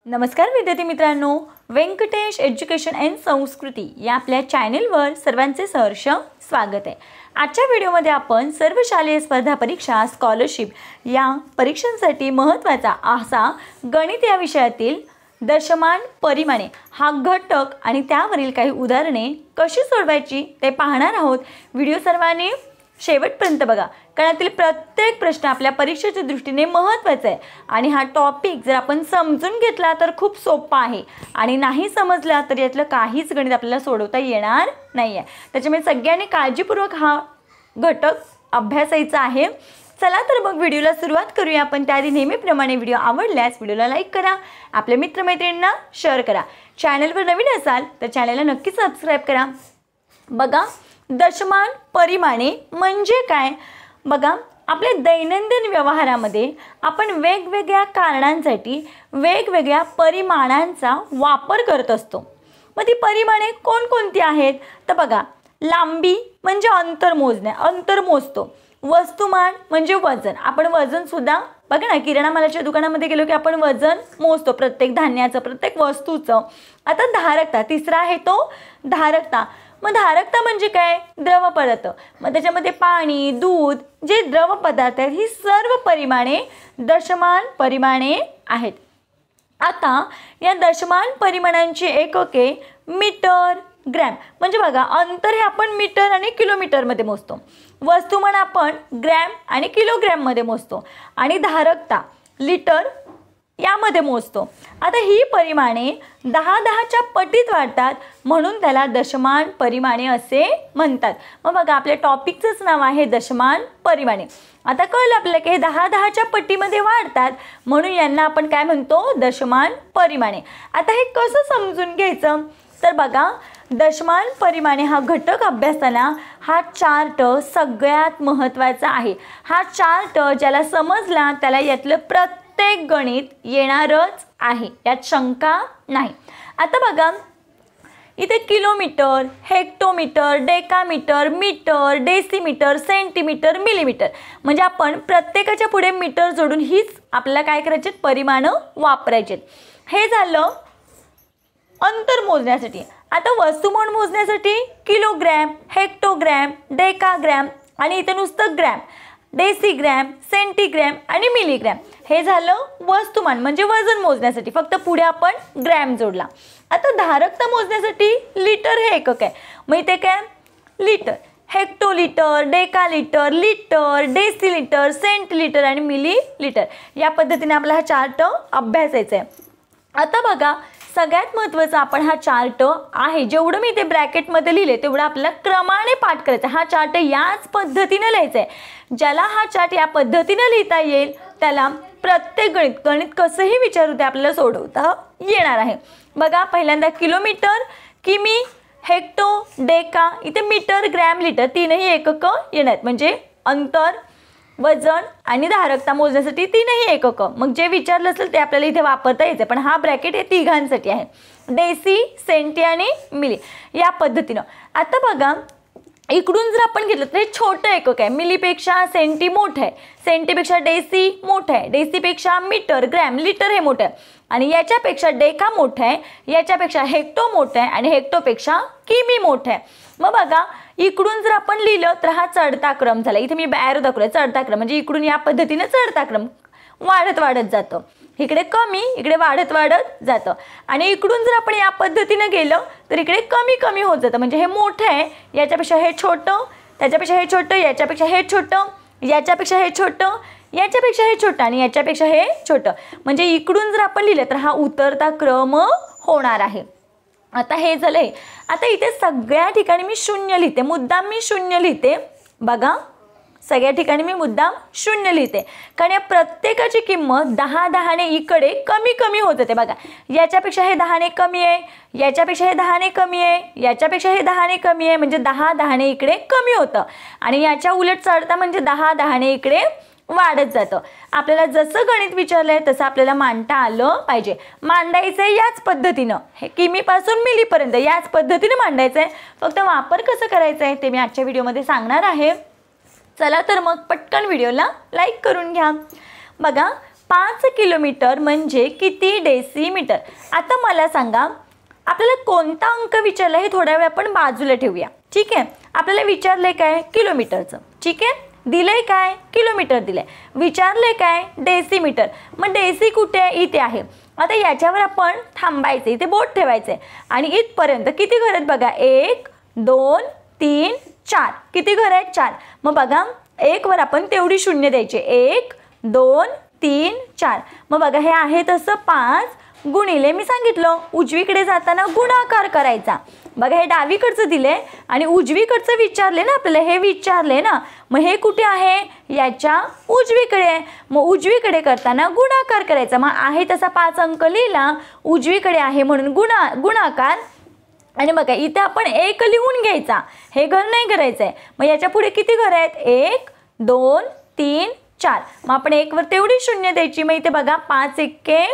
नमस्कार विद्यार्थी मित्रांनो, व्यंकटेश एज्युकेशन अँड संस्कृती या आपल्या चॅनलवर सर्वांचे सहर्ष स्वागत आहे। आजच्या व्हिडिओमध्ये आपण सर्व शालेय स्पर्धा परीक्षा स्कॉलरशिप या परीक्षांसाठी महत्त्वाचा असा गणित या विषयातील दशमान परिमाणे हा घटक आणि त्यावरील काही उदाहरणे कशी सोडवायची ते पाहणार आहोत। व्हिडिओ सर्वांनी शेवटपर्यंत बघा, कारण यातील प्रत्येक प्रश्न आपल्या परीक्षेच्या दृष्टीने महत्त्वाचा आहे आणि हा टॉपिक जर आपण समजून घेतला तर खूप सोपा आहे आणि नाही समजला तर यातलं काहीच गणित आपल्याला सोडवता येणार नाही आहे। त्याच्यामुळे सगळ्यांनी काळजीपूर्वक हा घटक अभ्यासायचा आहे। चला तर मग व्हिडिओला सुरुवात करूया आपण। त्याआधी नेहमीप्रमाणे व्हिडिओ आवडल्यास व्हिडिओला लाईक करा, आपल्या मित्रमैत्रिणींना शेअर करा। चॅनलवर नवीन असाल तर चॅनलला नक्की सबस्क्राईब करा। बघा, दशमान परिमाणे म्हणजे काय? बघा, आपल्या दैनंदिन व्यवहारामध्ये आपण वेगवेगळ्या कारणांसाठी वेगवेगळ्या परिमाणांचा वापर करत असतो। मग ती परिमाणे कोणकोणती आहेत तर बघा, लांबी म्हणजे अंतर मोजणे, अंतर मोजतो। वस्तुमान म्हणजे वजन, आपण वजन सुद्धा बघा ना, किराणा मालाच्या दुकानामध्ये गेलो की आपण वजन मोजतो प्रत्येक धान्याचं, प्रत्येक वस्तूचं। आता धारकता तिसरा आहे तो धारकता। मग धारकता म्हणजे काय? द्रव पदार्थ। मग त्याच्यामध्ये पाणी, दूध जे द्रव पदार्थ आहेत ही सर्व परिमाणे दशमान परिमाणे आहेत। आता या दशमान परिमाणांची एकके मीटर, ग्रॅम म्हणजे बघा, अंतर हे आपण मीटर आणि किलोमीटरमध्ये मोजतो, वस्तुमान आपण ग्रॅम आणि किलोग्रॅममध्ये मोजतो आणि धारकता लिटर यामध्ये मोजतो। आता ही परिमाणे 10-10च्या पटीत वाढतात म्हणून त्याला दशमान परिमाणे असे म्हणतात। मग बघा, आपल्या टॉपिकचंच नाव आहे दशमान परिमाणे। आता कळलं आपल्याला की हे 10-10च्या पटीमध्ये वाढतात म्हणून यांना आपण काय म्हणतो? दशमान परिमाणे। आता हे कसं समजून घ्यायचं तर बघा, दशमान परिमाणे हा घटक अभ्यासताना हा चार्ट सगळ्यात महत्त्वाचा आहे। हा चार्ट ज्याला समजला त्याला यातलं प्रत्येक गणित येणारच आहे, यात शंका नाही। आता बघा, इथे kilometre, hectometre, decametre, metre, decimetre, centimetre, millimetre म्हणजे आपण प्रत्येकाच्या पुढे मीटर जोडून हीच आपल्याला काय करायचे? परिमाणं वापरायचे। हे झालं अंतर मोजण्यासाठी। आता वस्तुमान मोजण्यासाठी किलोग्रॅम, हेक्टोग्रॅम, डेकाग्रॅम आणि इथे नुसतं ग्रॅम, डेसिग्रॅम, सेंटीग्रॅम आणि मिलीग्रॅम हे झालं वस्तुमान म्हणजे वजन मोजण्यासाठी, फक्त पुढे आपण ग्रॅम जोडला। आता धारकता मोजण्यासाठी लिटर हे एकक आहे। मग इथे काय? लिटर, हेक्टोलिटर, डेकालिटर, लिटर, डेसिलिटर, सेंटीलिटर आणि मिलीलिटर या पद्धतीने आपला हा चार्ट अभ्यासायचा आहे। आता बघा, सगळ्यात महत्त्वाचा आपण हा चार्ट आहे, जेवढं मी इथे ब्रॅकेटमध्ये लिहिले तेवढं आपल्याला क्रमाने पाठ करायचं। हा चार्ट याच पद्धतीने लिहायचा आहे। ज्याला हा चार्ट या पद्धतीने लिहिता येईल त्याला प्रत्येक गणित कसंही विचारू ते आपल्याला सोडवता येणार आहे। बघा, पहिल्यांदा किलोमीटर, किमी, हेक्टो, डेका, इथे मीटर, ग्रॅम, लिटर तीनही एकक येणार म्हणजे अंतर, वजन आणि धारकता मोजण्यासाठी तीनही एकक। मग जे विचारलं असेल ते आपल्याला इथे वापरता यायचं, पण हा ब्रॅकेट हे तिघांसाठी आहे, डेसी, सेंटी आणि मिली या पद्धतीनं। आता बघा, इकडून जर आपण घेतलं तर हे छोटं एकक आहे, मिलीपेक्षा सेंटी मोठं आहे, सेंटीपेक्षा डेसी मोठं आहे, डेसीपेक्षा मीटर, ग्रॅम, लिटर हे मोठं आहे आणि याच्यापेक्षा डेका मोठं आहे, याच्यापेक्षा हेक्टो मोठं आहे आणि हेक्टोपेक्षा किमी मोठं आहे। मग बघा, इकडून जर आपण लिहिलं तर हा चढता क्रम झाला। इथे मी ॲरो दाखवला, चढता क्रम म्हणजे इकडून या पद्धतीने चढता क्रम वाढत वाढत जातं, इकडे कमी, इकडे वाढत वाढत जातं आणि इकडून जर आपण या पद्धतीने गेलं तर इकडे कमी कमी होत जातं म्हणजे हे मोठं आहे, याच्यापेक्षा हे छोटं, त्याच्यापेक्षा हे छोटं, याच्यापेक्षा हे छोटं, याच्यापेक्षा हे छोटं, याच्यापेक्षा हे छोटं आणि याच्यापेक्षा हे छोटं म्हणजे इकडून जर आपण लिहिलं तर हा उतरता क्रम होणार आहे। आता हे झालंय। आता इथे सगळ्या ठिकाणी मी शून्य लिहिते, मुद्दाम मी शून्य लिहिते। बघा, सगळ्या ठिकाणी मी मुद्दाम शून्य लिहिते कारण या प्रत्येकाची किंमत 10-10ने इकडे कमी कमी होत जाते। बघा, याच्यापेक्षा हे 10ने कमी आहे, याच्यापेक्षा हे 10ने कमी आहे, याच्यापेक्षा हे 10ने कमी आहे म्हणजे 10-10ने इकडे कमी होतं आणि याच्या उलट चढता म्हणजे 10-10ने इकडे वाढत जातं। आपल्याला जसं गणित विचारलंय तसं आपल्याला मांडता आलं पाहिजे। मांडायचं आहे याच पद्धतीनं, हे किमीपासून मिलीपर्यंत याच पद्धतीने मांडायचं आहे। फक्त वापर कसं करायचं आहे ते मी आजच्या व्हिडिओमध्ये सांगणार आहे। चला तर मग पटकन व्हिडिओला लाईक करून घ्या। बघा, 5 किलोमीटर म्हणजे किती डेसिमीटर? आता मला सांगा, आपल्याला कोणता अंक विचारला हे थोड्या वेळ आपण बाजूला ठेवूया, ठीक आहे. आपल्याला विचारले काय? किलोमीटरचं, ठीक आहे. दिलंय काय? किलोमीटर दिलंय. विचारले काय? डेसिमीटर. मग डेसी कुठे आहे? इथे आहे. आता याच्यावर आपण थांबायचं, इथे बोट ठेवायचे आणि इथपर्यंत किती घर आहेत बघा? 1 2 3 4. किती घर आहेत? 4. मग बघा 1 वर आपण तेवढी शून्य द्यायचे. 1 2 3 4. मग बघा हे आहे तसं 5 गुणिले मी सांगितलं उजवीकडे जाताना गुणाकार करायचा. बघा हे डावीकडचं दिले आणि उजवीकडचं विचारले ना आपल्याला, हे विचारले ना. मग हे कुठे आहे? याच्या उजवीकडे. मग उजवीकडे करताना गुणाकार करायचा. मग आहे तसा 5 अंक लिहिला, उजवीकडे आहे म्हणून गुणाकार. आणि बघा इथे आपण 1 लिहून घ्यायचा, हे घर नाही करायचं आहे. मग याच्या पुढे किती घर आहेत? 1 2 3 4. मग आपण 1 वर तेवढी शून्य द्यायची. मग इथे बघा 5 एके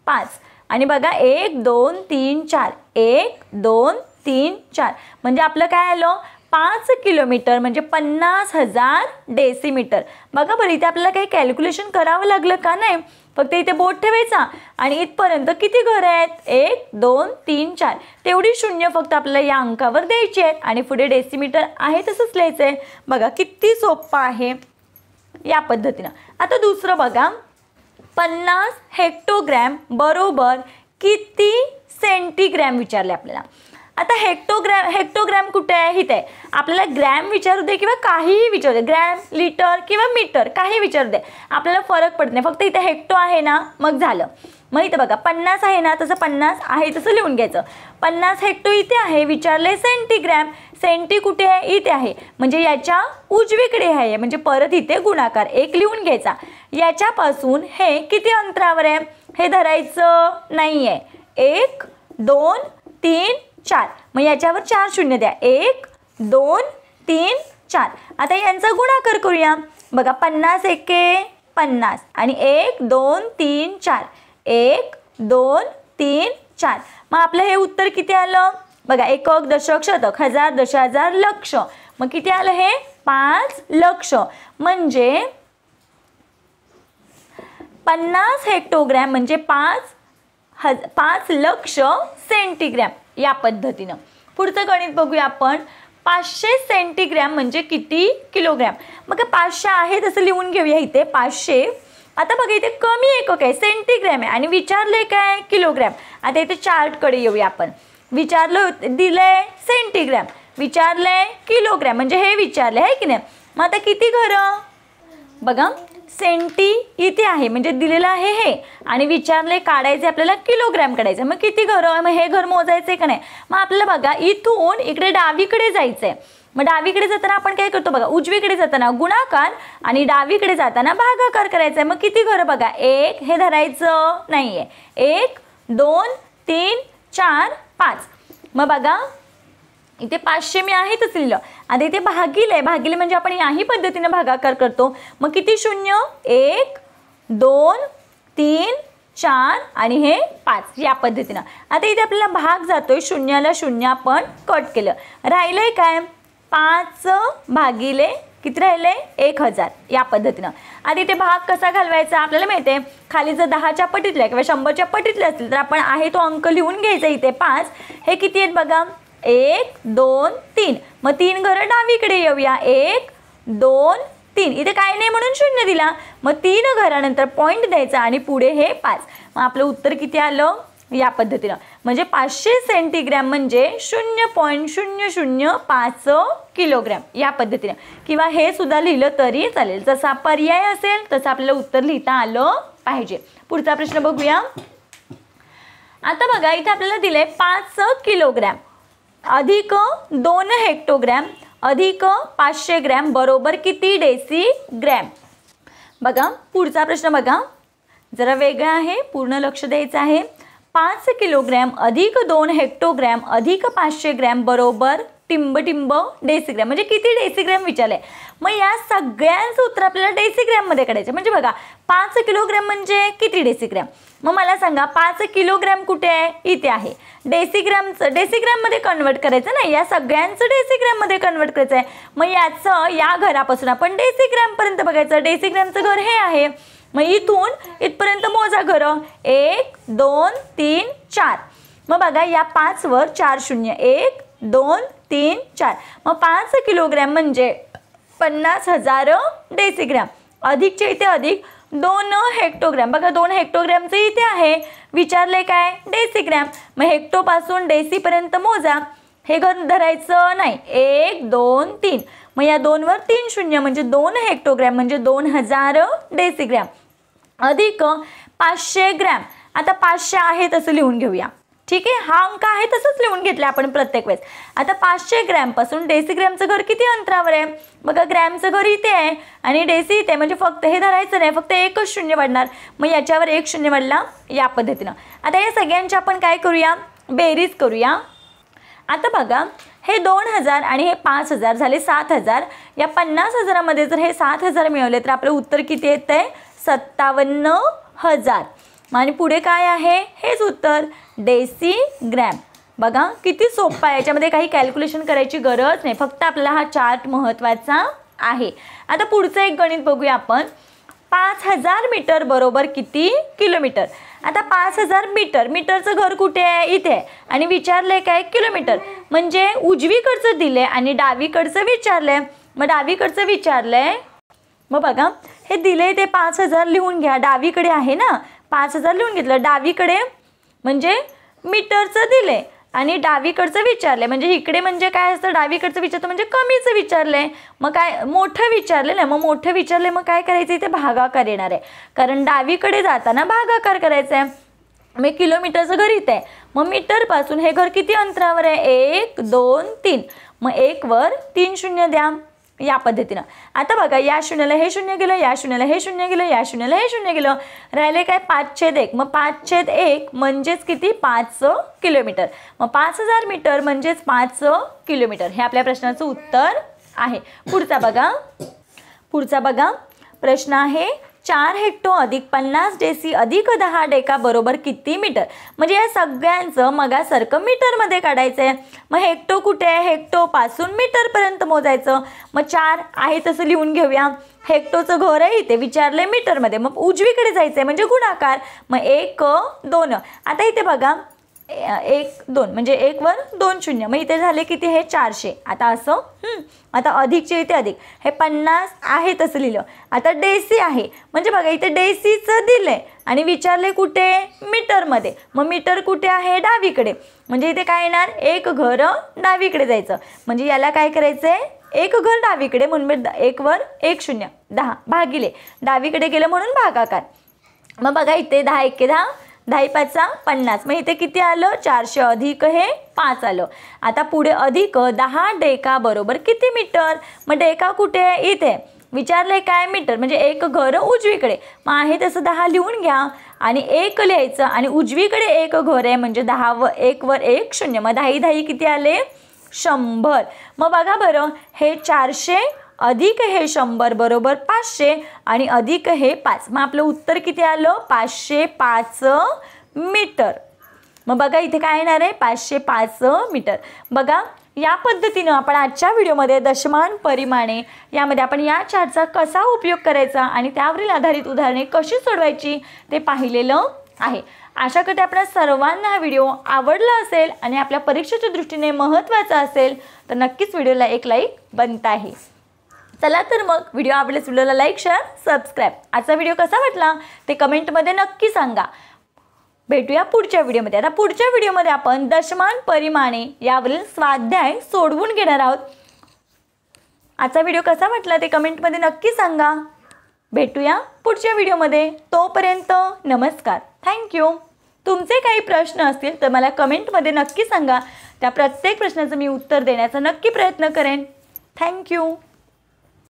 5 आणि बघा 1 2 3 4. 1 2 3 4 म्हणजे आपलं काय आलं? 5 किलोमीटर म्हणजे 50,000 डेसिमीटर. बघा बरं इथे आपल्याला काही कॅल्क्युलेशन करावं लागलं का? नाही, फक्त इथे बोट ठेवायचा आणि इथपर्यंत किती घर आहेत? 1 2 3 4. तेवढी शून्य फक्त आपल्याला या अंकावर द्यायची आहेत आणि पुढे डेसिमीटर आहे तसंच लिहायचं आहे. बघा किती सोपं आहे या पद्धतीनं. आता दुसरं बघा, 50 हेक्टोग्रॅम बरोबर किती सेंटीग्रॅम विचारले आपल्याला. आता हेक्टोग्रॅम कुठे आहे? इथे आहे. आपल्याला ग्रॅम विचारू दे किंवा काहीही विचारू दे, ग्रॅम लिटर किंवा मीटर काही विचारू दे, आपल्याला फरक पडत नाही. फक्त इथे हेक्टो आहे ना, मग झालं. मग इथे बघा 50 आहे ना, तसं 50 आहे तसं लिहून घ्यायचं. 50 हेक्टो इथे आहे, विचारले सेंटीग्रॅम. सेंटी कुठे आहे? इथे आहे, म्हणजे याच्या उजवीकडे आहे, म्हणजे परत इथे गुणाकार 1 लिहून घ्यायचा. याच्यापासून हे किती अंतरावर आहे? हे धरायचं नाही आहे. 1 2 3 4. मग याच्यावर 4 शून्य द्या. 1 2 3 4. आता यांचा गुणाकार करूया. बघा 50 एके 50 आणि 1 2 3 4. 1 2 3 4. मग आपलं हे उत्तर किती आलं? बघा एकक दशक शतक हजार दशहजार लक्ष. मग किती आलं हे? 5 लक्ष. म्हणजे 50 हेक्टोग्रॅम म्हणजे 5 लक्ष सेंटीग्रॅम या पद्धतीनं. पुढचं गणित बघूया आपण. 500 सेंटीग्रॅम म्हणजे किती किलोग्रॅम? मग 500 आहे तसं लिहून घेऊया इथे 500. आता बघा इथे कमी एकक आहे, सेंटीग्रॅम आहे आणि विचारले काय? किलोग्रॅम. आता इथे चार्टकडे येऊया आपण. विचारलं दिलंय सेंटीग्रॅम, विचारलंय किलोग्रॅम, म्हणजे हे विचारले आहे की नाही. मग आता किती घरं? बघा सेंटी इथे आहे म्हणजे दिलेलं आहे हे आणि विचारले काढायचे आपल्याला किलोग्रॅम काढायचं. मग किती घरं? मग हे घर मोजायचे का नाही? मग आपल्याला बघा इथून इकडे डावीकडे जायचंय. मग डावीकडे जाताना आपण काय करतो बघा, उजवीकडे जाताना गुणाकार आणि डावीकडे जाताना भागाकार करायचा आहे. मग किती घरं? बघा 1 हे धरायचं नाहीये. 1 2 3 4 5. मग बघा इथे 500 मी आहे तसं लिहिलं. आता इथे भागिले म्हणजे आपण याही पद्धतीने भागाकार करतो. मग किती शून्य? 1 2 3 4 आणि हे 5 या पद्धतीनं. आता इथे आपल्याला भाग जातोय, शून्याला शून्य आपण कट केलं. राहिलंय काय? 5 भागिले किती राहिले? 1000 या पद्धतीनं. आता इथे भाग कसा घालवायचा आपल्याला माहिती आहे. खाली जर 10च्या पटीतल्या किंवा 100च्या पटीतल्या असतील तर आपण आहे तो अंक लिहून घ्यायचा. इथे 5 हे किती आहेत बघा? 1 2 3. मग 3 घरं डावीकडे येऊया. 1 2 3. इथे काय नाही म्हणून शून्य दिला. मग 3 घरानंतर पॉईंट द्यायचा आणि पुढे हे 5. मग आपलं उत्तर किती आलं? या पद्धतीनं. म्हणजे 500 सेंटीग्रॅम म्हणजे 0.005 किलोग्रॅम या पद्धतीनं. किंवा हे सुद्धा लिहिलं तरी चालेल. जसा पर्याय असेल तसं आपल्याला उत्तर लिहिता आलं पाहिजे. पुढचा प्रश्न बघूया. आता बघा इथे आपल्याला दिले 5 किलोग्रॅम अधिक 2 हेक्टोग्रॅम अधिक 500 ग्रॅम बरोबर किती डेसिग्रॅम? बघा पुढचा प्रश्न बघा, जरा वेगळा आहे, पूर्ण लक्ष द्यायचं आहे. 5 किलोग्रॅम अधिक 2 हेक्टोग्रॅम अधिक 500 ग्रॅम बरोबर टिंब डेसिग्रॅम म्हणजे किती डेसिग्रॅम विचारले. मग या सगळ्यांचं उत्तर आपल्याला डेसिग्रॅममध्ये काढायचं. म्हणजे बघा 5 किलोग्रॅम म्हणजे किती डेसिग्रॅम? मग मला सांगा 5 किलोग्रॅम कुठे आहे? इथे आहे. डेसिग्रॅममध्ये कन्वर्ट करायचं ना, या सगळ्यांचं डेसिग्रॅममध्ये कन्वर्ट करायचं आहे. मग याचं या घरापासून आपण डेसिग्रॅमपर्यंत बघायचं. डेसिग्रॅमचं घर हे आहे. मग इथून इथपर्यंत मोजा घरं. 1 2 3 4. मग बघा या 5 वर 4 शून्य. 1 2 3 4. मग 5 किलोग्रॅम म्हणजे 50,000 डेसिग्रॅम. अधिकचे इथे अधिक 2 हेक्टोग्रॅम. बघा 2 हेक्टोग्रॅमचे इथे आहे. विचारले काय? डेसिग्रॅम. मग हेक्टोपासून डेसीपर्यंत मोजा. हे घर धरायचं नाही. 1 2 3. मग या 2 वर 3 शून्य म्हणजे 2 हेक्टोग्रॅम म्हणजे 2000 डेसिग्रॅम. अधिक 500 ग्रॅम. आता 500 आहे तसं लिहून घेऊया. ठीक आहे, हा अंक आहे तसंच लिहून घेतलं आपण प्रत्येक वेळेस. आता 500 ग्रॅमपासून डेसिग्रॅमचं घर किती अंतरावर आहे? बघा ग्रॅमचं घर इथे आहे आणि डेसी इथे, म्हणजे फक्त हे धरायचं नाही, फक्त एकच शून्य वाढणार. मग याच्यावर एक शून्य वाढला या पद्धतीनं. आता या सगळ्यांची आपण काय करूया? बेरीज करूया. आता बघा हे 2000 आणि हे 5000 झाले 7000. या 50,000मध्ये जर हे 7000 मिळवले तर आपलं उत्तर किती येतंय? 57,000. आणि पुढे काय आहे? हेच उत्तर डेसिग्रॅम. बघा किती सोपं आहे. याच्यामध्ये काही कॅल्क्युलेशन करायची गरज नाही, फक्त आपल्याला हा चार्ट महत्त्वाचा आहे. आता पुढचं एक गणित बघूया आपण. 5000 मीटर बरोबर किती किलोमीटर? आता 5000 मीटर, मीटरचं घर कुठे आहे? इथे आहे. आणि विचारलंय काय? किलोमीटर. म्हणजे उजवीकडचं दिले आणि डावीकडचं विचारलंय. मग डावीकडचं विचारलंय. मग बघा हे दिले ते 5000 लिहून घ्या. डावीकडे आहे ना, 5000 लिहून घेतलं. डावीकडे म्हणजे मीटरचं दिले आणि डावीकडचं विचारले. म्हणजे इकडे म्हणजे काय असतं? डावीकडचं विचारतं म्हणजे कमीचं विचारलंय. मग काय? मोठं विचारलेलं आहे. मग मोठं विचारले मग काय करायचं? इथे भागाकार येणार आहे, कारण डावीकडे जाताना भागाकार करायचा आहे. मग किलोमीटरचं घर इथे आहे. मग मीटरपासून हे घर किती अंतरावर आहे? 1 2 3. मग 1 वर 3 शून्य द्या या पद्धतीनं. आता बघा या शून्याला हे शून्य गेलं, या शून्याला हे शून्य गेलं, या शून्याला हे शून्य गेलं. राहिले काय? 5/1. मग 5/1 म्हणजेच किती? 5 किलोमीटर. मग 5000 मीटर म्हणजेच 5 किलोमीटर. हे आपल्या प्रश्नाचं उत्तर आहे. पुढचा बघा प्रश्न आहे 4 हेक्टो अधिक 50 डेसी अधिक 10 डेका बरोबर किती मीटर? म्हणजे या सगळ्यांचं मगासारखं मीटरमध्ये काढायचं आहे. मग हेक्टो कुठे आहे? हेक्टोपासून मीटरपर्यंत मोजायचं. मग 4 आहे तसं लिहून घेऊया. हेक्टोचं घर आहे इथे, विचारले मीटरमध्ये. मग उजवीकडे जायचं आहे म्हणजे गुणाकार. मग 1 2. आता इथे बघा 1 2 म्हणजे 1 वर 2 शून्य. मग इथे झाले किती? हे 400. आता असं आता अधिकचे इथे अधिक. हे 50 आहे तसं लिहिलं. आता डेसी आहे म्हणजे बघा इथे डेसीचं दिलंय आणि विचारले कुठे? मीटरमध्ये. मग मीटर कुठे आहे? डावीकडे. म्हणजे इथे काय येणार? एक घर डावीकडे जायचं. म्हणजे याला काय करायचंय? एक घर डावीकडे म्हणून 1 वर 1 शून्य 10 भागिले डावीकडे गेलं म्हणून भागाकार. मग बघा इथे 10 1 10, 10 5 50. मग इथे किती आलं? 400 अधिक हे 5 आलं. आता पुढे अधिक 10 डेका बरोबर किती मीटर? मग डेका कुठे आहे? इथे. विचारले काय? मीटर. म्हणजे एक घर उजवीकडे. मग आहे तसं 10 लिहून घ्या आणि 1 लिहायचं आणि उजवीकडे एक घर आहे म्हणजे 10 व 1 वर 1 शून्य. मग 10 10 किती आले? 100. मग बघा बरं हे 400 अधिक हे 100 बरोबर 500 आणि अधिक हे 5. मग आपलं उत्तर किती आलं? 505 मीटर. मग बघा इथे काय येणार आहे? 505 मीटर. बघा या पद्धतीनं आपण आजच्या व्हिडिओमध्ये दशमान परिमाणे यामध्ये आपण या चार्टचा कसा उपयोग करायचा आणि त्यावरील आधारित उदाहरणे कशी सोडवायची ते पाहिलेलं आहे. आशा करते आपल्या सर्वांना हा व्हिडिओ आवडला असेल आणि आपल्या परीक्षेच्या दृष्टीने महत्त्वाचा असेल तर नक्कीच व्हिडिओला एक लाईक बनत आहे. चला तर मग व्हिडिओ आवडल्यास व्हिडिओला लाईक शेअर सबस्क्राईब. आजचा व्हिडिओ कसा वाटला ते कमेंटमध्ये नक्की सांगा. भेटूया पुढच्या व्हिडिओमध्ये. आता पुढच्या व्हिडिओमध्ये आपण दशमान परिमाणे यावरील स्वाध्याय सोडवून घेणार आहोत. आजचा व्हिडिओ कसा वाटला ते कमेंटमध्ये नक्की सांगा. भेटूया पुढच्या व्हिडिओमध्ये. तोपर्यंत नमस्कार. थँक्यू. तुमचे काही प्रश्न असतील तर मला कमेंटमध्ये नक्की सांगा. त्या प्रत्येक प्रश्नाचं मी उत्तर देण्याचा नक्की प्रयत्न करेन. थँक्यू.